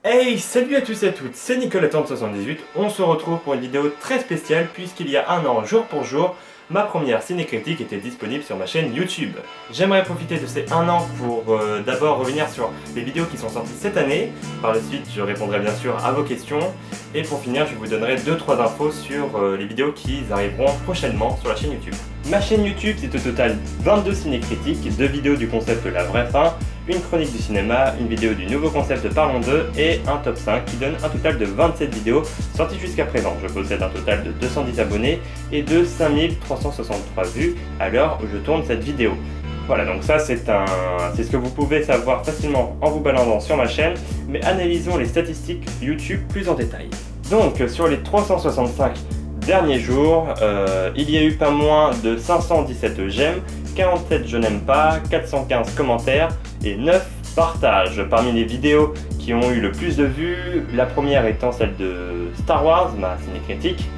Hey, salut à tous et à toutes, c'est Nicolas3078. On se retrouve pour une vidéo très spéciale puisqu'il y a un an, jour pour jour, ma première ciné-critique était disponible sur ma chaîne YouTube. J'aimerais profiter de ces un an pour d'abord revenir sur les vidéos qui sont sorties cette année. Par la suite, je répondrai bien sûr à vos questions. Et pour finir, je vous donnerai 2-3 infos sur les vidéos qui arriveront prochainement sur la chaîne YouTube. Ma chaîne YouTube, c'est au total 22 ciné-critiques, 2 vidéos du concept La Vraie Fin, une chronique du cinéma, une vidéo du nouveau concept Parlons d'eux et un top 5 qui donne un total de 27 vidéos sorties jusqu'à présent. Je possède un total de 210 abonnés et de 5363 vues à l'heure où je tourne cette vidéo. Voilà, donc ça c'est ce que vous pouvez savoir facilement en vous baladant sur ma chaîne, mais analysons les statistiques YouTube plus en détail. Donc sur les 365 derniers jours, il y a eu pas moins de 517 j'aime, 47 je n'aime pas, 415 commentaires et 9 partages. Parmi les vidéos qui ont eu le plus de vues, la première étant celle de Star Wars, ma ciné-critique,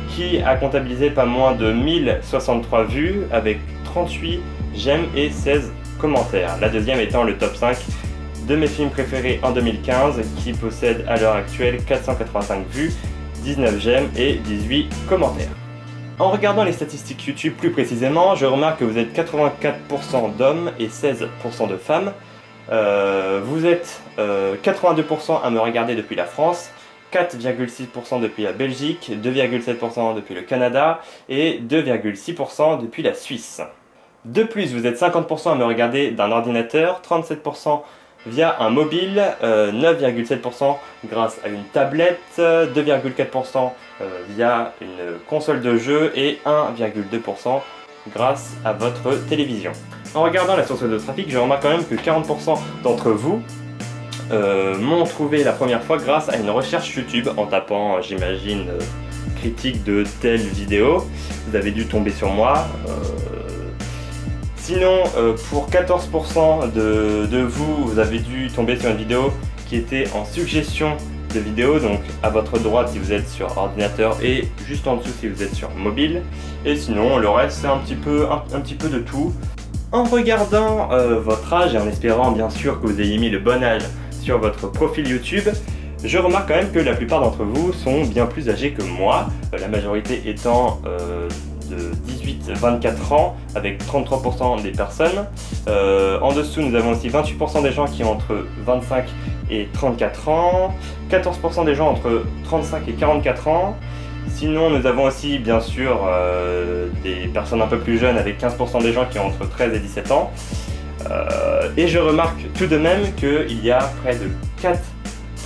qui a comptabilisé pas moins de 1063 vues avec 38 j'aime et 16 commentaires. La deuxième étant le top 5 de mes films préférés en 2015 qui possède à l'heure actuelle 485 vues, 19 j'aime et 18 commentaires. En regardant les statistiques YouTube plus précisément, je remarque que vous êtes 84% d'hommes et 16% de femmes. Vous êtes 82% à me regarder depuis la France, 4,6% depuis la Belgique, 2,7% depuis le Canada et 2,6% depuis la Suisse. De plus, vous êtes 50% à me regarder d'un ordinateur, 37% via un mobile, 9,7% grâce à une tablette, 2,4% via une console de jeu et 1,2% grâce à votre télévision. En regardant la source de trafic, je remarque quand même que 40% d'entre vous m'ont trouvé la première fois grâce à une recherche YouTube en tapant, j'imagine, critique de telle vidéo. Vous avez dû tomber sur moi. Sinon, pour 14% de vous, vous avez dû tomber sur une vidéo qui était en suggestion de vidéo, donc à votre droite si vous êtes sur ordinateur et juste en dessous si vous êtes sur mobile. Et sinon, le reste c'est un petit peu de tout. En regardant votre âge et en espérant bien sûr que vous ayez mis le bon âge sur votre profil YouTube, je remarque quand même que la plupart d'entre vous sont bien plus âgés que moi, la majorité étant de 18-24 ans avec 33% des personnes. En dessous nous avons aussi 28% des gens qui ont entre 25 et 34 ans, 14% des gens entre 35 et 44 ans. Sinon nous avons aussi bien sûr des personnes un peu plus jeunes avec 15% des gens qui ont entre 13 et 17 ans. Et je remarque tout de même qu'il y a près de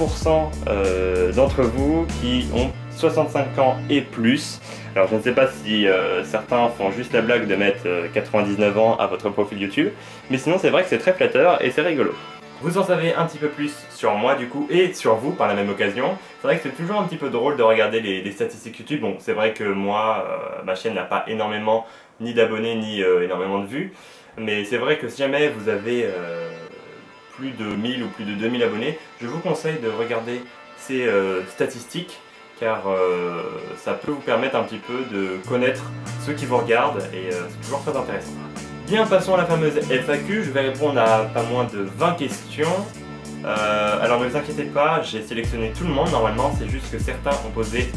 4% d'entre vous qui ont 65 ans et plus. Alors je ne sais pas si certains font juste la blague de mettre 99 ans à votre profil YouTube, mais sinon c'est vrai que c'est très flatteur et c'est rigolo. Vous en savez un petit peu plus sur moi du coup et sur vous par la même occasion. C'est vrai que c'est toujours un petit peu drôle de regarder les statistiques YouTube. Bon, c'est vrai que moi, ma chaîne n'a pas énormément ni d'abonnés ni énormément de vues, mais c'est vrai que si jamais vous avez plus de 1000 ou plus de 2000 abonnés, je vous conseille de regarder ces statistiques car ça peut vous permettre un petit peu de connaître ceux qui vous regardent et c'est toujours très intéressant. Bien, passons à la fameuse FAQ, je vais répondre à pas moins de 20 questions. Alors ne vous inquiétez pas, j'ai sélectionné tout le monde normalement, c'est juste que certains ont posé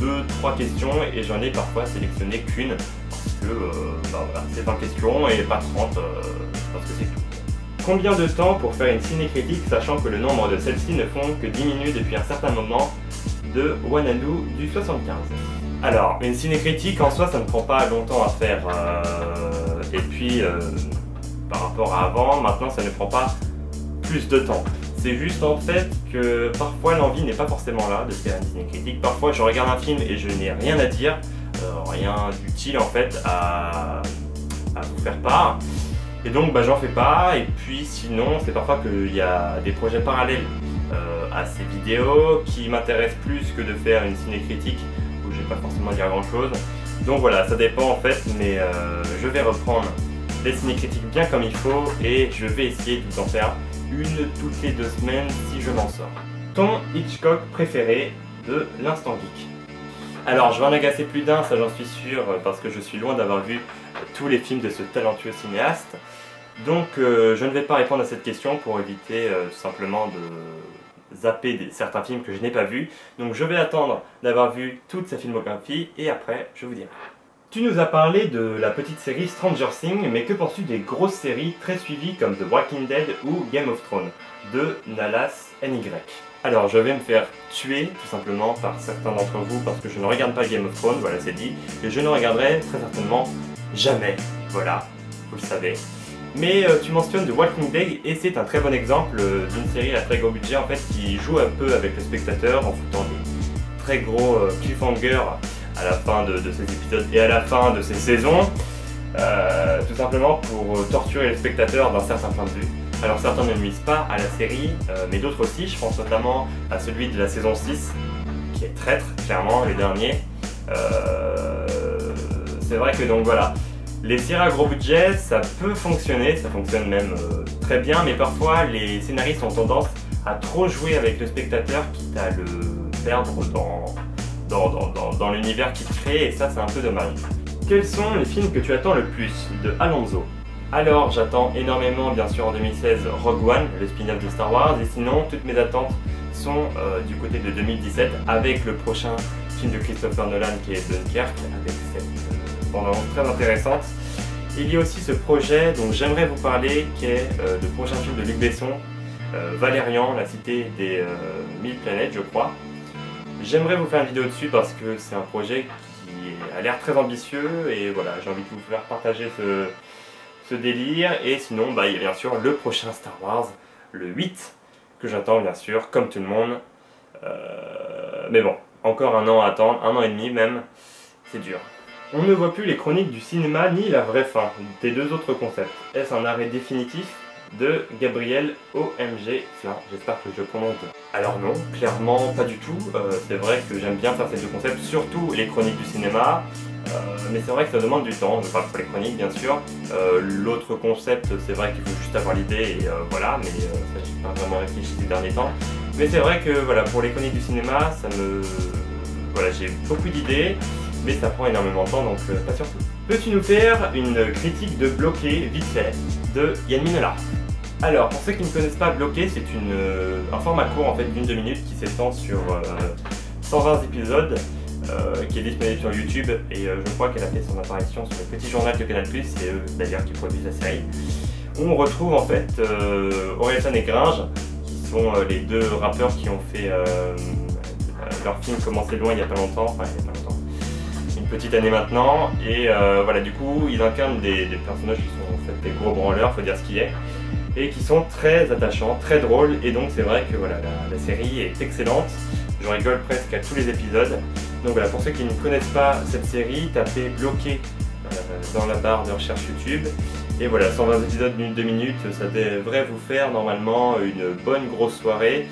2-3 questions et j'en ai parfois sélectionné qu'une parce que voilà, c'est 20 questions et pas 30 parce que c'est tout. Combien de temps pour faire une ciné-critique sachant que le nombre de celles-ci ne font que diminuer depuis un certain moment? De Wanadoo du 75. Alors, une ciné-critique en soi ça ne prend pas longtemps à faire et puis par rapport à avant, maintenant ça ne prend pas plus de temps. C'est juste en fait que parfois l'envie n'est pas forcément là de faire une ciné-critique. Parfois je regarde un film et je n'ai rien à dire, rien d'utile en fait à vous faire part. Et donc j'en fais pas, et puis sinon c'est parfois qu'il y a des projets parallèles à ces vidéos qui m'intéressent plus que de faire une ciné-critique où je vais pas forcément dire grand chose. Donc voilà, ça dépend en fait, mais je vais reprendre les ciné-critiques bien comme il faut et je vais essayer de vous en faire une toutes les 2 semaines si je m'en sors. Ton Hitchcock préféré de l'instant geek? Alors je vais en agacer plus d'un, ça j'en suis sûr, parce que je suis loin d'avoir vu tous les films de ce talentueux cinéaste. Donc je ne vais pas répondre à cette question pour éviter tout simplement de zapper certains films que je n'ai pas vus. Donc je vais attendre d'avoir vu toute sa filmographie et après je vous dirai. Tu nous as parlé de la petite série Stranger Things, mais que penses-tu des grosses séries très suivies comme The Walking Dead ou Game of Thrones de Nalas NY? Alors je vais me faire tuer tout simplement par certains d'entre vous parce que je ne regarde pas Game of Thrones, voilà c'est dit, et je ne regarderai très certainement jamais, voilà, vous le savez. Mais tu mentionnes The Walking Dead et c'est un très bon exemple d'une série à très gros budget en fait qui joue un peu avec le spectateur en foutant des très gros cliffhangers à la fin de ces épisodes et à la fin de ces saisons, tout simplement pour torturer le spectateur d'un certain point de vue. Alors certains ne nuisent pas à la série, mais d'autres aussi, je pense notamment à celui de la saison 6, qui est traître, clairement, les derniers. C'est vrai que donc voilà, les séries à gros budget, ça peut fonctionner, ça fonctionne même très bien, mais parfois les scénaristes ont tendance à trop jouer avec le spectateur, quitte à le perdre dans l'univers qu'ils créent, et ça c'est un peu dommage. Quels sont les films que tu attends le plus de Alonso? Alors j'attends énormément bien sûr en 2016 Rogue One, le spin-off de Star Wars, et sinon toutes mes attentes sont du côté de 2017 avec le prochain film de Christopher Nolan qui est Dunkirk, avec cette bande-annonce très intéressante. Il y a aussi ce projet dont j'aimerais vous parler qui est le prochain film de Luc Besson, Valérian, la cité des 1000 planètes je crois. J'aimerais vous faire une vidéo dessus parce que c'est un projet qui a l'air très ambitieux et voilà, j'ai envie de vous faire partager ce délire. Et sinon, il y a bien sûr le prochain Star Wars, le 8, que j'attends bien sûr, comme tout le monde. Mais bon, encore un an à attendre, un an et demi même, c'est dur. On ne voit plus les chroniques du cinéma ni la vraie fin des deux autres concepts. Est-ce un arrêt définitif de Gabriel OMG Flin? J'espère que je le prononce bien. Alors non, clairement pas du tout. C'est vrai que j'aime bien faire ces deux concepts, surtout les chroniques du cinéma. Mais c'est vrai que ça demande du temps, je parle pour les chroniques bien sûr. L'autre concept, c'est vrai qu'il faut juste avoir l'idée et voilà, mais ça j'ai pas vraiment réfléchi ces derniers temps. Mais c'est vrai que voilà, pour les chroniques du cinéma, voilà, j'ai beaucoup d'idées, mais ça prend énormément de temps, donc pas surtout. Peux-tu nous faire une critique de Bloqué, vite fait, de Yann Minola? Alors, pour ceux qui ne connaissent pas, Bloqué, c'est un format court en fait d'une 2 minutes qui s'étend sur 120 épisodes, qui est disponible sur YouTube, et je crois qu'elle a fait son apparition sur le petit journal de Canal+, c'est eux d'ailleurs qui produisent la série, où on retrouve en fait Orelsan et Gringe, qui sont les deux rappeurs qui ont fait leur film Commencer loin il n'y a pas longtemps, enfin il y a pas longtemps, une petite année maintenant, et voilà, du coup ils incarnent des personnages qui sont en fait des gros branleurs, faut dire ce qui est, et qui sont très attachants, très drôles, et donc c'est vrai que voilà, la série est excellente, je rigole presque à tous les épisodes. Donc voilà, pour ceux qui ne connaissent pas cette série, tapez Bloqué dans la barre de recherche YouTube, et voilà, 120 épisodes d'une 2 minutes, ça devrait vous faire normalement une bonne grosse soirée,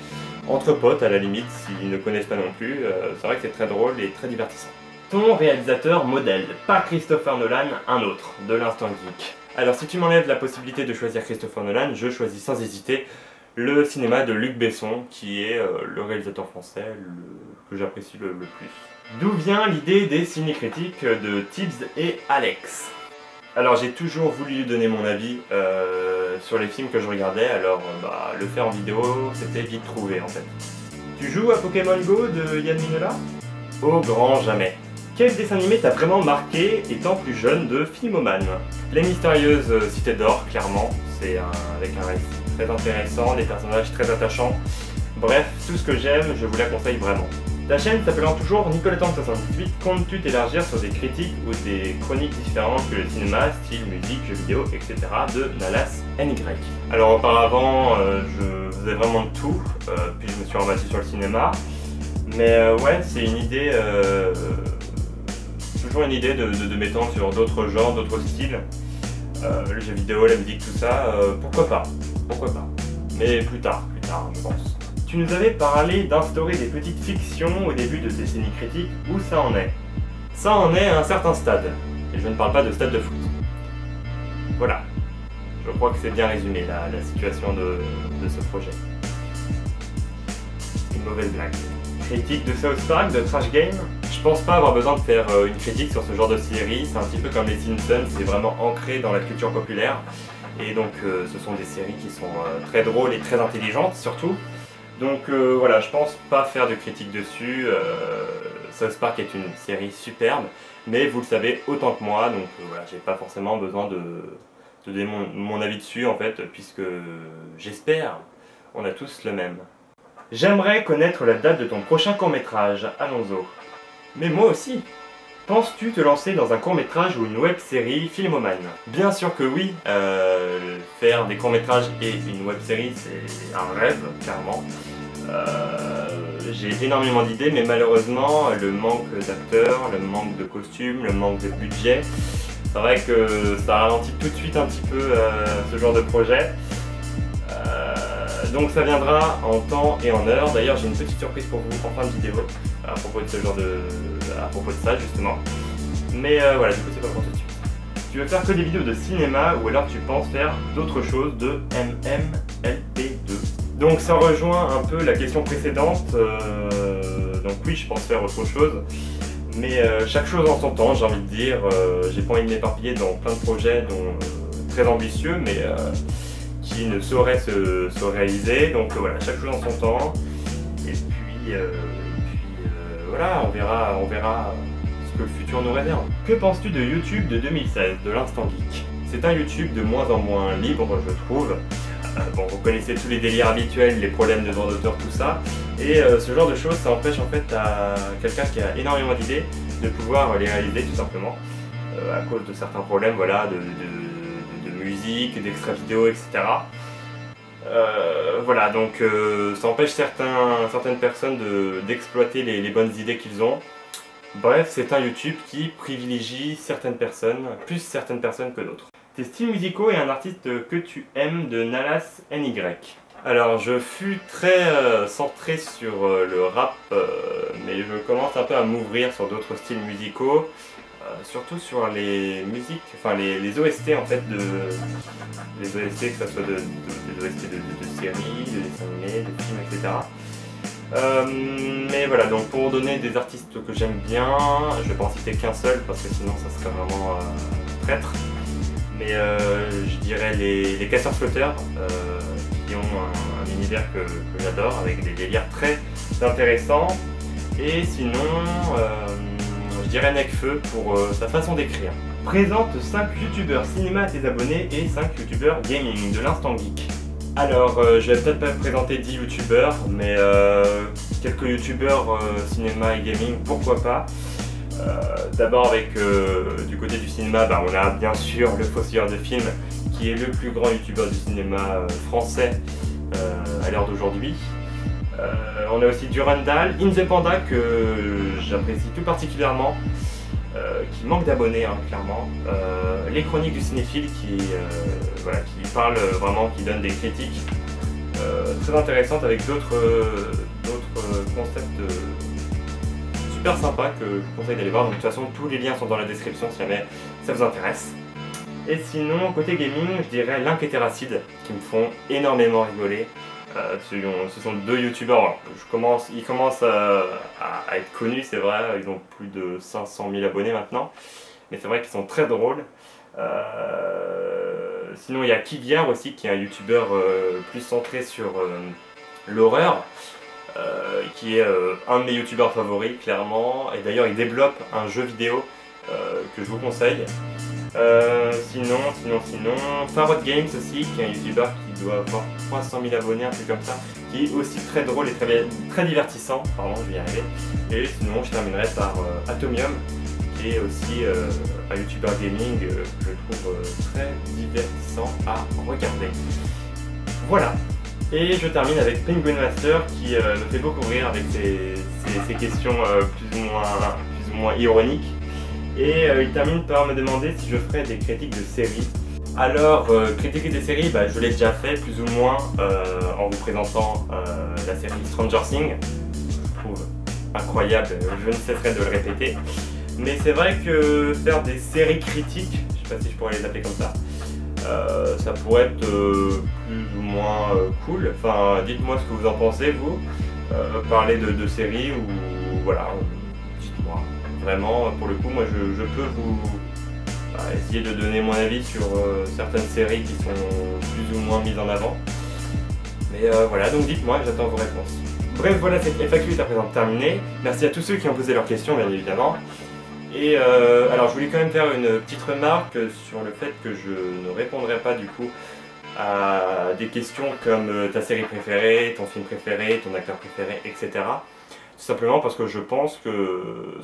entre potes à la limite, s'ils ne connaissent pas non plus, c'est vrai que c'est très drôle et très divertissant. Ton réalisateur modèle, pas Christopher Nolan, un autre, de l'instant geek. Alors si tu m'enlèves la possibilité de choisir Christopher Nolan, je choisis sans hésiter le cinéma de Luc Besson, qui est le réalisateur français que j'apprécie le plus. D'où vient l'idée des ciné-critiques de Tibbs et Alex? Alors j'ai toujours voulu lui donner mon avis sur les films que je regardais, alors le faire en vidéo, c'était vite trouvé en fait. Tu joues à Pokémon Go de Yann Minola? Au grand jamais. Quel dessin animé t'a vraiment marqué étant plus jeune de Filmomane? Les mystérieuses cités d'or, clairement, c'est avec un récit très intéressant, des personnages très attachants. Bref, tout ce que j'aime, je vous la conseille vraiment. Ta chaîne s'appelant toujours Nicoletante78, comptes-tu t'élargir sur des critiques ou des chroniques différentes que le cinéma, style, musique, jeux vidéo, etc. de Nalas NY? Alors auparavant, je faisais vraiment de tout, puis je me suis rebattu sur le cinéma. Mais ouais, c'est une idée, toujours une idée de m'étendre sur d'autres genres, d'autres styles. Le jeu vidéo, la musique, tout ça, pourquoi pas? Mais plus tard, je pense. Tu nous avais parlé d'instaurer des petites fictions au début de tes ciné-critiques, où ça en est? Ça en est à un certain stade, et je ne parle pas de stade de foot. Voilà, je crois que c'est bien résumé la situation de ce projet. Une mauvaise blague. Critique de South Park, de Trash Game? Je pense pas avoir besoin de faire une critique sur ce genre de série, c'est un petit peu comme les Simpsons, c'est vraiment ancré dans la culture populaire. Et donc ce sont des séries qui sont très drôles et très intelligentes surtout. Donc voilà, je pense pas faire de critique dessus. South Park est une série superbe, mais vous le savez autant que moi, donc voilà, j'ai pas forcément besoin de donner mon avis dessus en fait, puisque j'espère on a tous le même. J'aimerais connaître la date de ton prochain court-métrage, Alonso. Mais moi aussi. Penses-tu te lancer dans un court-métrage ou une web-série Filmoman? Bien sûr que oui, faire des courts-métrages et une web-série c'est un rêve, clairement. J'ai énormément d'idées, mais malheureusement le manque d'acteurs, le manque de costumes, le manque de budget, c'est vrai que ça ralentit tout de suite un petit peu ce genre de projet. Donc ça viendra en temps et en heure. D'ailleurs j'ai une petite surprise pour vous en fin de vidéo à propos de ce genre à propos de ça justement. Mais voilà, du coup c'est pas pour tout de suite. Tu veux faire que des vidéos de cinéma ou alors tu penses faire d'autres choses de MMLP2? Donc ça rejoint un peu la question précédente. Donc oui, je pense faire autre chose. Mais chaque chose en son temps, j'ai envie de dire. J'ai pas envie de m'éparpiller dans plein de projets dont, très ambitieux, mais qui ne sauraient se réaliser. Donc voilà, chaque chose en son temps. Et puis voilà, on verra ce que le futur nous réserve. Que penses-tu de YouTube de 2016, de l'Instant Geek? C'est un YouTube de moins en moins libre, je trouve. Bon, vous connaissez tous les délires habituels, les problèmes de droit d'auteur, tout ça. Et ce genre de choses, ça empêche en fait à quelqu'un qui a énormément d'idées de pouvoir les réaliser tout simplement. À cause de certains problèmes, voilà, de musique, d'extra vidéo, etc. Voilà, donc ça empêche certaines personnes d'exploiter les bonnes idées qu'ils ont. Bref, c'est un YouTube qui privilégie certaines personnes, plus certaines personnes que d'autres. Tes styles musicaux et un artiste que tu aimes de Nalas NY. Alors, je fus très centré sur le rap, mais je commence un peu à m'ouvrir sur d'autres styles musicaux, surtout sur les musiques, enfin les OST en fait, les OST, que ce soit des OST de séries, de dessins animés, de films, etc. Mais voilà, donc pour donner des artistes que j'aime bien, je vais pas en citer qu'un seul parce que sinon ça serait vraiment traître. Mais je dirais les casseurs-flotteurs qui ont un univers que j'adore avec des délires très intéressants. Et sinon, je dirais Necfeu pour sa façon d'écrire. Présente 5 youtubeurs cinéma à tes abonnés et 5 youtubeurs gaming de l'Instant Geek. Alors, je vais peut-être pas présenter 10 youtubeurs, mais quelques youtubeurs cinéma et gaming, pourquoi pas. D'abord avec du côté du cinéma, on a bien sûr le Fossoyeur de film qui est le plus grand youtubeur du cinéma français à l'heure d'aujourd'hui. On a aussi Durandal, In The Panda que j'apprécie tout particulièrement, qui manque d'abonnés clairement. Les Chroniques du Cinéphile qui parlent vraiment, qui donnent des critiques très intéressantes avec d'autres concepts super sympa que je vous conseille d'aller voir. Donc de toute façon tous les liens sont dans la description si jamais ça vous intéresse. Et sinon côté gaming je dirais Link et Terracid qui me font énormément rigoler. Ce sont deux youtubeurs, ils commencent à être connus, c'est vrai, ils ont plus de 500 000 abonnés maintenant, mais c'est vrai qu'ils sont très drôles. Sinon il y a Kiviar aussi qui est un youtubeur plus centré sur l'horreur. Qui est un de mes youtubeurs favoris clairement, et d'ailleurs il développe un jeu vidéo que je vous conseille. Sinon, Farod Games aussi, qui est un youtubeur qui doit avoir 300 000 abonnés, un truc comme ça, qui est aussi très drôle et très divertissant, pardon je vais y arriver. Et sinon je terminerai par Atomium, qui est aussi un youtubeur gaming que je trouve très divertissant à regarder. Voilà. Et je termine avec Penguin Master qui me fait beaucoup rire avec ses questions plus ou moins ironiques. Et il termine par me demander si je ferais des critiques de séries. Alors, critiquer des séries, je l'ai déjà fait plus ou moins en vous présentant la série Stranger Things. Je trouve incroyable, je ne cesserai de le répéter. Mais c'est vrai que faire des séries critiques, je ne sais pas si je pourrais les appeler comme ça, ça pourrait être plus ou moins cool. Enfin, dites-moi ce que vous en pensez, vous. Parler de séries ou voilà, dites-moi. Vraiment, pour le coup, moi je peux essayer de donner mon avis sur certaines séries qui sont plus ou moins mises en avant. Mais voilà, donc dites-moi, j'attends vos réponses. Bref, voilà, cette FAQ est à présent terminée. Merci à tous ceux qui ont posé leurs questions, bien évidemment. Et alors, je voulais quand même faire une petite remarque sur le fait que je ne répondrai pas du coup à des questions comme ta série préférée, ton film préféré, ton acteur préféré, etc. Tout simplement parce que je pense que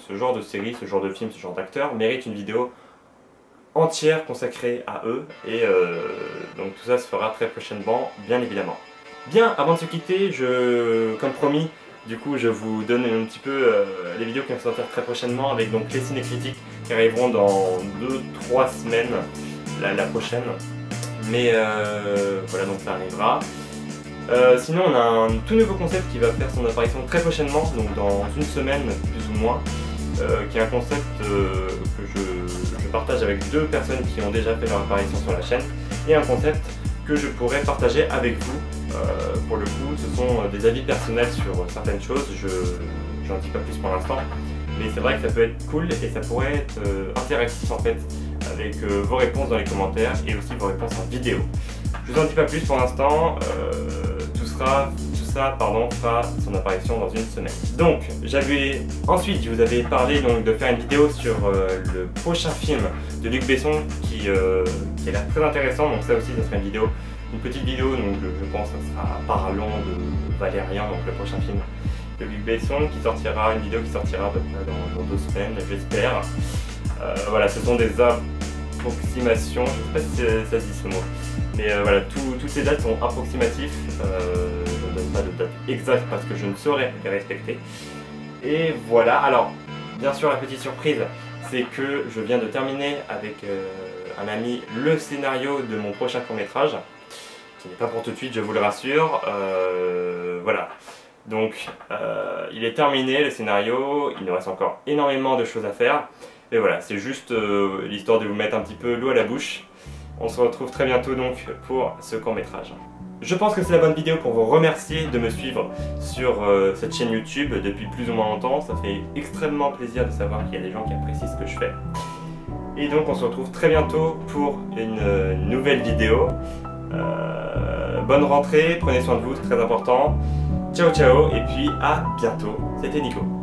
ce genre de série, ce genre de film, ce genre d'acteur mérite une vidéo entière consacrée à eux. Et donc tout ça se fera très prochainement, bien évidemment. Bien, avant de se quitter, comme promis, du coup je vous donne un petit peu les vidéos qui vont sortir très prochainement avec donc les ciné-critiques qui arriveront dans 2-3 semaines, la prochaine. Mais voilà, donc ça arrivera. Sinon on a un tout nouveau concept qui va faire son apparition très prochainement, donc dans une semaine plus ou moins, qui est un concept que je partage avec 2 personnes qui ont déjà fait leur apparition sur la chaîne, et un concept que je pourrais partager avec vous. Pour le coup, ce sont des avis personnels sur certaines choses, j'en dis pas plus pour l'instant, mais c'est vrai que ça peut être cool et ça pourrait être interactif en fait, avec vos réponses dans les commentaires et aussi vos réponses en vidéo. Je vous en dis pas plus pour l'instant, tout ça fera son apparition dans une semaine. Donc, ensuite je vous avais parlé donc, de faire une vidéo sur le prochain film de Luc Besson qui a l'air très intéressant, donc ça aussi ça sera une petite vidéo, donc je pense que ça sera Parlons de Valérian, donc le prochain film de Luc Besson, une vidéo qui sortira à peu près dans 2 semaines, j'espère. Voilà, ce sont des approximations, je ne sais pas si ça se dit ce mot, mais voilà, toutes ces dates sont approximatives, je ne donne pas de date exacte parce que je ne saurais les respecter. Et voilà, alors, bien sûr la petite surprise, c'est que je viens de terminer avec un ami le scénario de mon prochain court-métrage, qui n'est pas pour tout de suite, je vous le rassure. Voilà, donc il est terminé le scénario, il nous reste encore énormément de choses à faire. Et voilà, c'est juste l'histoire de vous mettre un petit peu l'eau à la bouche. On se retrouve très bientôt donc pour ce court-métrage. Je pense que c'est la bonne vidéo pour vous remercier de me suivre sur cette chaîne YouTube depuis plus ou moins longtemps. Ça fait extrêmement plaisir de savoir qu'il y a des gens qui apprécient ce que je fais. Et donc on se retrouve très bientôt pour une nouvelle vidéo. Bonne rentrée, prenez soin de vous, c'est très important. Ciao ciao, et puis à bientôt. C'était Nico.